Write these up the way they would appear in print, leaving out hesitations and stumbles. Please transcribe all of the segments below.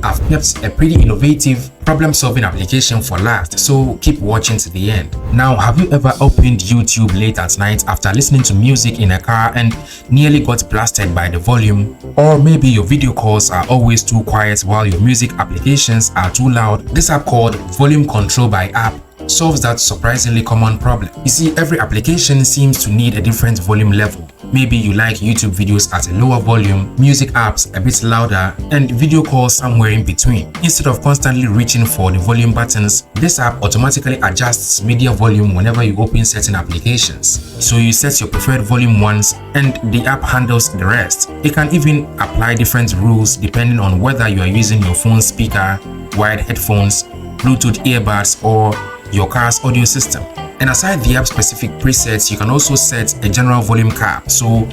I've kept a pretty innovative problem-solving application for last, so keep watching to the end. Now, have you ever opened YouTube late at night after listening to music in a car and nearly got blasted by the volume? Or maybe your video calls are always too quiet while your music applications are too loud? This app called Volume Control by App solves that surprisingly common problem. You see, every application seems to need a different volume level. Maybe you like YouTube videos at a lower volume, music apps a bit louder, and video calls somewhere in between. Instead of constantly reaching for the volume buttons, this app automatically adjusts media volume whenever you open certain applications. So you set your preferred volume once and the app handles the rest. It can even apply different rules depending on whether you are using your phone speaker, wired headphones, Bluetooth earbuds, or your car's audio system. And aside the app-specific presets, you can also set a general volume cap, so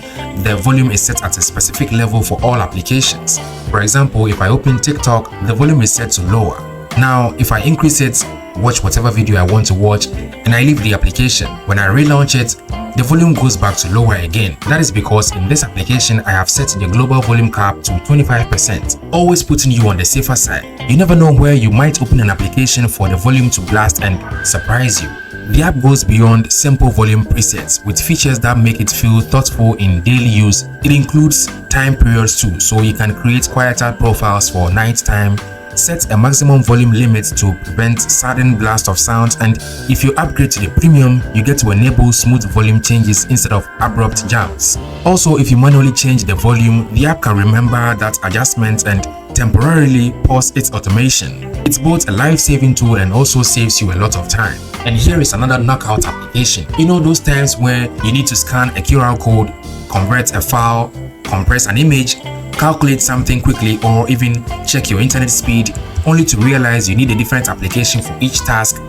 the volume is set at a specific level for all applications. For example, if I open TikTok, the volume is set to lower. Now, if I increase it, watch whatever video I want to watch, and I leave the application, when I relaunch it, the volume goes back to lower again. That is because in this application, I have set the global volume cap to 25%, always putting you on the safer side. You never know where you might open an application for the volume to blast and surprise you. The app goes beyond simple volume presets with features that make it feel thoughtful in daily use. It includes time periods too, so you can create quieter profiles for nighttime, set a maximum volume limit to prevent sudden blast of sound, and if you upgrade to the premium, you get to enable smooth volume changes instead of abrupt jumps. Also, if you manually change the volume, the app can remember that adjustment and temporarily pause its automation. It's both a life-saving tool and also saves you a lot of time. And here is another knockout application. You know those times where you need to scan a QR code, convert a file, compress an image, calculate something quickly, or even check your internet speed, only to realize you need a different application for each task?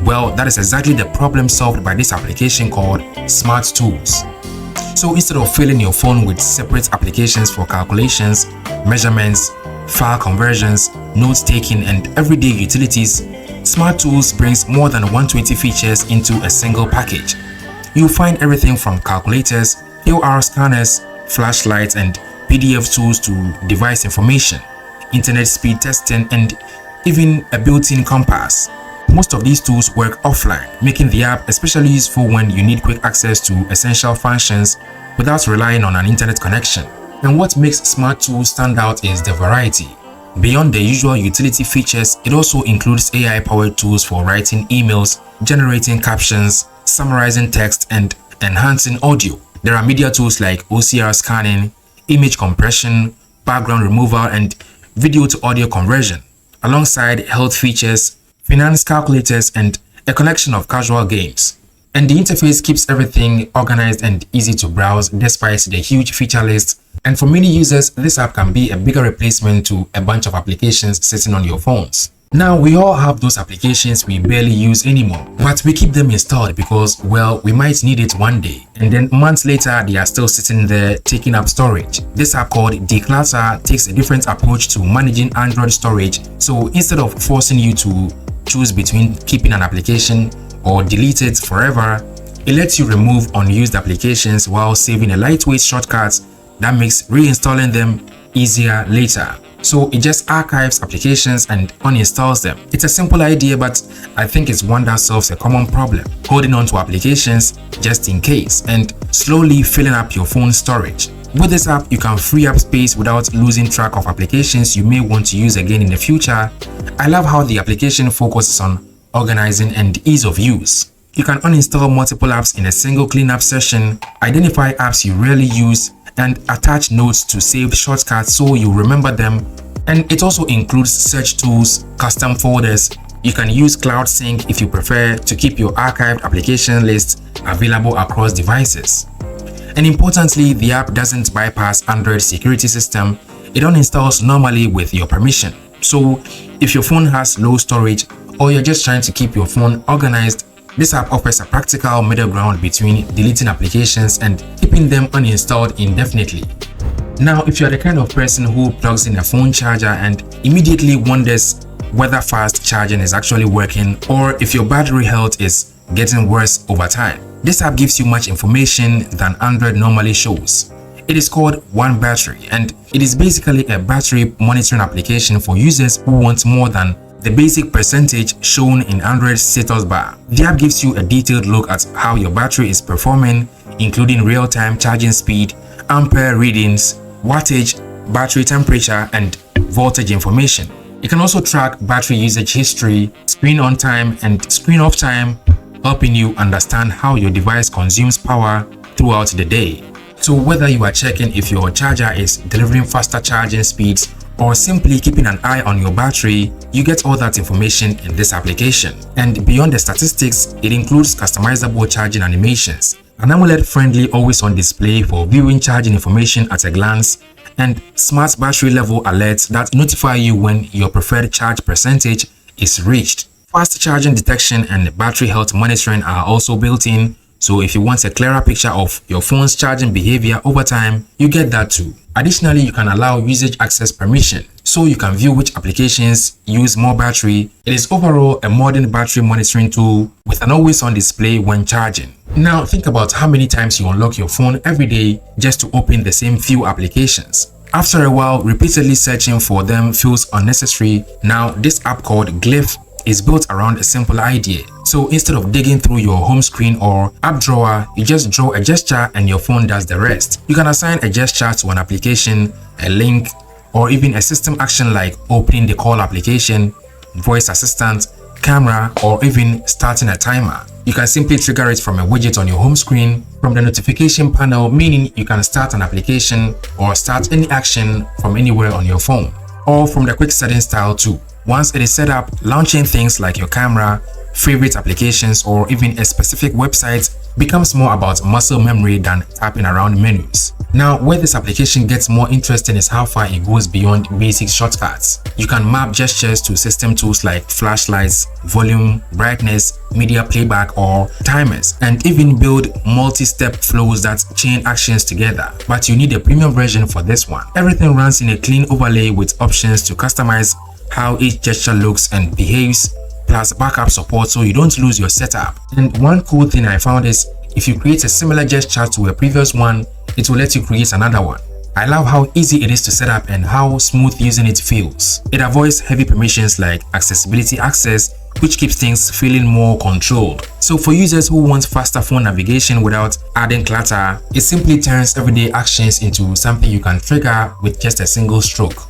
Well, that is exactly the problem solved by this application called Smart Tools. So instead of filling your phone with separate applications for calculations, measurements, file conversions, note-taking, and everyday utilities, Smart Tools brings more than 120 features into a single package. You'll find everything from calculators, QR scanners, flashlights, and PDF tools to device information, internet speed testing, and even a built-in compass. Most of these tools work offline, making the app especially useful when you need quick access to essential functions without relying on an internet connection. And what makes Smart Tools stand out is the variety. Beyond the usual utility features, it also includes AI-powered tools for writing emails, generating captions, summarizing text, and enhancing audio. There are media tools like OCR scanning, image compression, background removal, and video to audio conversion, alongside health features, finance calculators, and a collection of casual games. And the interface keeps everything organized and easy to browse despite the huge feature list. And for many users, this app can be a bigger replacement to a bunch of applications sitting on your phones. Now, we all have those applications we barely use anymore, but we keep them installed because, well, we might need it one day, and then months later they are still sitting there taking up storage. This app called DeCluttr takes a different approach to managing Android storage. So instead of forcing you to choose between keeping an application or delete it forever, it lets you remove unused applications while saving a lightweight shortcut that makes reinstalling them easier later. So it just archives applications and uninstalls them. It's a simple idea, but I think it's one that solves a common problem: holding on to applications just in case and slowly filling up your phone storage. With this app, you can free up space without losing track of applications you may want to use again in the future. I love how the application focuses on organizing and ease of use. You can uninstall multiple apps in a single cleanup session, identify apps you rarely use, and attach notes to save shortcuts so you remember them. And it also includes search tools, custom folders. You can use Cloud Sync if you prefer to keep your archived application list available across devices. And importantly, the app doesn't bypass Android security system. It uninstalls normally with your permission. So if your phone has low storage or you're just trying to keep your phone organized, this app offers a practical middle ground between deleting applications and keeping them uninstalled indefinitely. Now, if you're the kind of person who plugs in a phone charger and immediately wonders whether fast charging is actually working, or if your battery health is getting worse over time, this app gives you much information than Android normally shows. It is called OneBattery, and it is basically a battery monitoring application for users who want more than the basic percentage shown in Android's status bar. The app gives you a detailed look at how your battery is performing, including real-time charging speed, ampere readings, wattage, battery temperature, and voltage information. It can also track battery usage history, screen on time, and screen off time, helping you understand how your device consumes power throughout the day. So whether you are checking if your charger is delivering faster charging speeds or simply keeping an eye on your battery, you get all that information in this application. And beyond the statistics, it includes customizable charging animations, an AMOLED-friendly always-on display for viewing charging information at a glance, and smart battery level alerts that notify you when your preferred charge percentage is reached. Fast charging detection and battery health monitoring are also built in, so if you want a clearer picture of your phone's charging behavior over time, you get that too. Additionally, you can allow usage access permission, so you can view which applications use more battery. It is overall a modern battery monitoring tool with an always-on display when charging. Now think about how many times you unlock your phone every day just to open the same few applications. After a while, repeatedly searching for them feels unnecessary. Now this app called Glyf is built around a simple idea. So instead of digging through your home screen or app drawer, you just draw a gesture and your phone does the rest. You can assign a gesture to an application, a link, or even a system action like opening the call application, voice assistant, camera, or even starting a timer. You can simply trigger it from a widget on your home screen from the notification panel, meaning you can start an application or start any action from anywhere on your phone, or from the quick settings tile too. Once it is set up, launching things like your camera, favorite applications, or even a specific website becomes more about muscle memory than tapping around menus. Now, where this application gets more interesting is how far it goes beyond basic shortcuts. You can map gestures to system tools like flashlights, volume, brightness, media playback, or timers, and even build multi-step flows that chain actions together. But you need a premium version for this one. Everything runs in a clean overlay with options to customize how each gesture looks and behaves, plus backup support so you don't lose your setup. And one cool thing I found is if you create a similar gesture to a previous one, it will let you create another one. I love how easy it is to set up and how smooth using it feels. It avoids heavy permissions like accessibility access, which keeps things feeling more controlled. So for users who want faster phone navigation without adding clutter, it simply turns everyday actions into something you can trigger with just a single stroke.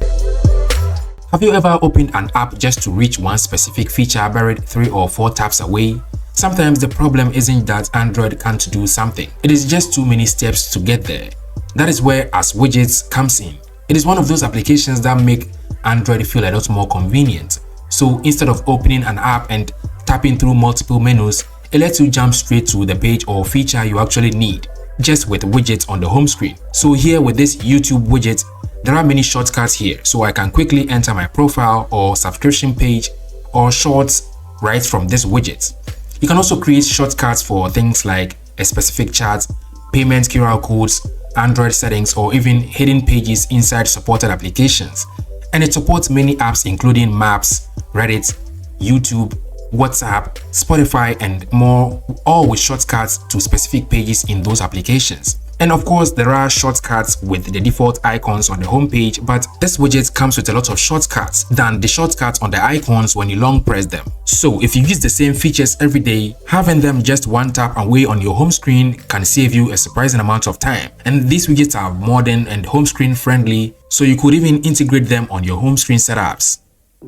Have you ever opened an app just to reach one specific feature buried 3 or 4 taps away? Sometimes the problem isn't that Android can't do something. It is just too many steps to get there. That is where AsWidgets comes in. It is one of those applications that make Android feel a lot more convenient. So instead of opening an app and tapping through multiple menus, it lets you jump straight to the page or feature you actually need, just with widgets on the home screen. So here with this YouTube widget, there are many shortcuts here, so I can quickly enter my profile or subscription page or shorts right from this widget. You can also create shortcuts for things like a specific chart, payment QR codes, Android settings, or even hidden pages inside supported applications. And it supports many apps including Maps, Reddit, YouTube, WhatsApp, Spotify, and more, all with shortcuts to specific pages in those applications. And of course, there are shortcuts with the default icons on the homepage, but this widget comes with a lot of shortcuts than the shortcuts on the icons when you long press them. So if you use the same features every day, having them just one tap away on your home screen can save you a surprising amount of time. And these widgets are modern and home screen friendly, so you could even integrate them on your home screen setups.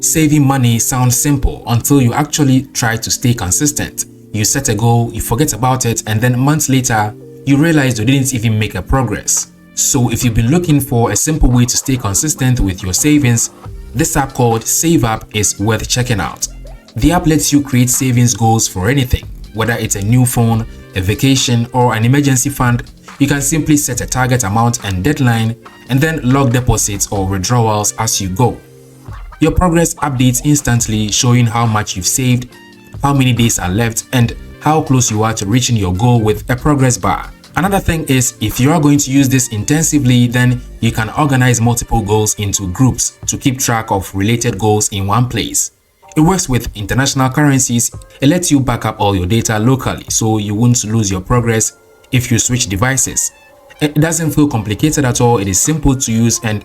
Saving money sounds simple until you actually try to stay consistent. You set a goal, you forget about it, and then months later, you realize you didn't even make a progress. So if you've been looking for a simple way to stay consistent with your savings, this app called SaveUp is worth checking out. The app lets you create savings goals for anything, whether it's a new phone, a vacation, or an emergency fund. You can simply set a target amount and deadline, and then log deposits or withdrawals as you go. Your progress updates instantly, showing how much you've saved, how many days are left, and how close you are to reaching your goal with a progress bar. Another thing is, if you are going to use this intensively, then you can organize multiple goals into groups to keep track of related goals in one place. It works with international currencies. It lets you back up all your data locally, so you won't lose your progress if you switch devices. It doesn't feel complicated at all. It is simple to use and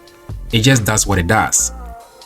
it just does what it does.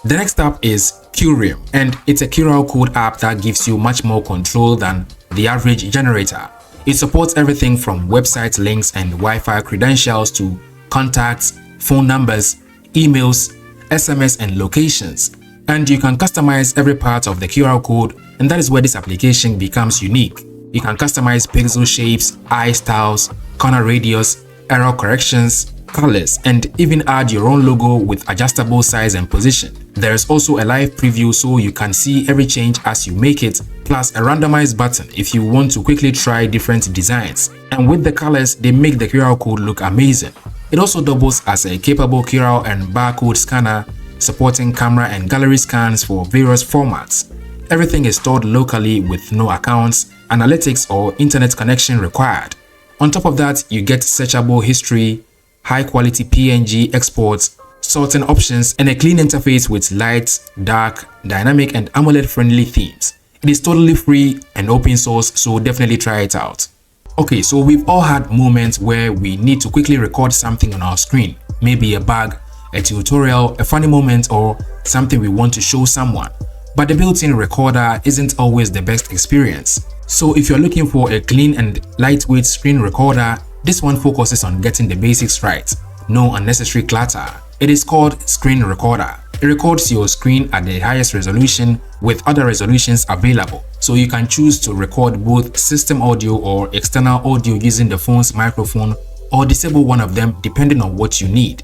The next app is Curium, and it's a QR code app that gives you much more control than the average generator. It supports everything from website links and Wi-Fi credentials to contacts, phone numbers, emails, SMS, and locations. And you can customize every part of the QR code, and that is where this application becomes unique. You can customize pixel shapes, eye styles, corner radius, error corrections, colors, and even add your own logo with adjustable size and position. There is also a live preview so you can see every change as you make it, plus a randomized button if you want to quickly try different designs. And with the colors, they make the QR code look amazing. It also doubles as a capable QR and barcode scanner, supporting camera and gallery scans for various formats. Everything is stored locally with no accounts, analytics, or internet connection required. On top of that, you get searchable history, high-quality PNG exports, sorting options, and a clean interface with light, dark, dynamic, and AMOLED-friendly themes. It is totally free and open source, so definitely try it out. Okay, so we've all had moments where we need to quickly record something on our screen, maybe a bug, a tutorial, a funny moment, or something we want to show someone. But the built-in recorder isn't always the best experience. So if you're looking for a clean and lightweight screen recorder, this one focuses on getting the basics right. No unnecessary clutter. It is called Screen Recorder. It records your screen at the highest resolution with other resolutions available. So you can choose to record both system audio or external audio using the phone's microphone, or disable one of them depending on what you need.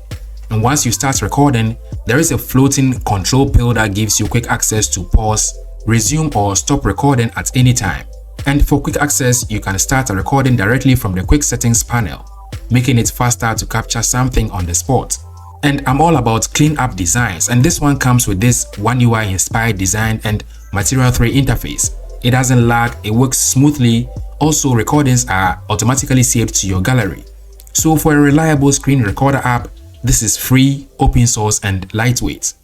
And once you start recording, there is a floating control pill that gives you quick access to pause, resume, or stop recording at any time. And for quick access, you can start a recording directly from the quick settings panel, making it faster to capture something on the spot. And I'm all about clean app designs, and this one comes with this One UI inspired design and Material 3 interface. It doesn't lag, it works smoothly. Also, recordings are automatically saved to your gallery. So for a reliable screen recorder app, this is free, open source, and lightweight.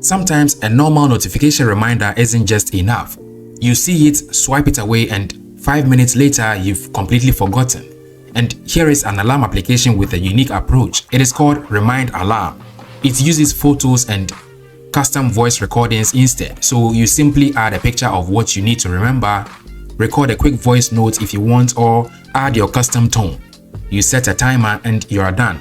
Sometimes a normal notification reminder isn't just enough. You see it, swipe it away, and 5 minutes later, you've completely forgotten. And here is an alarm application with a unique approach. It is called RemindAlarm. It uses photos and custom voice recordings instead. So you simply add a picture of what you need to remember, record a quick voice note if you want, or add your custom tone. You set a timer and you are done.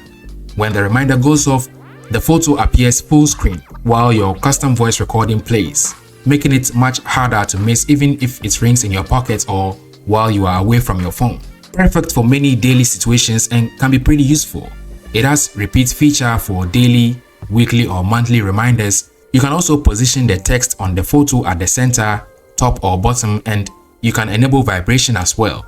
When the reminder goes off, the photo appears full screen while your custom voice recording plays, making it much harder to miss even if it rings in your pocket or while you are away from your phone. Perfect for many daily situations and can be pretty useful. It has repeat feature for daily, weekly, or monthly reminders. You can also position the text on the photo at the center, top, or bottom, and you can enable vibration as well.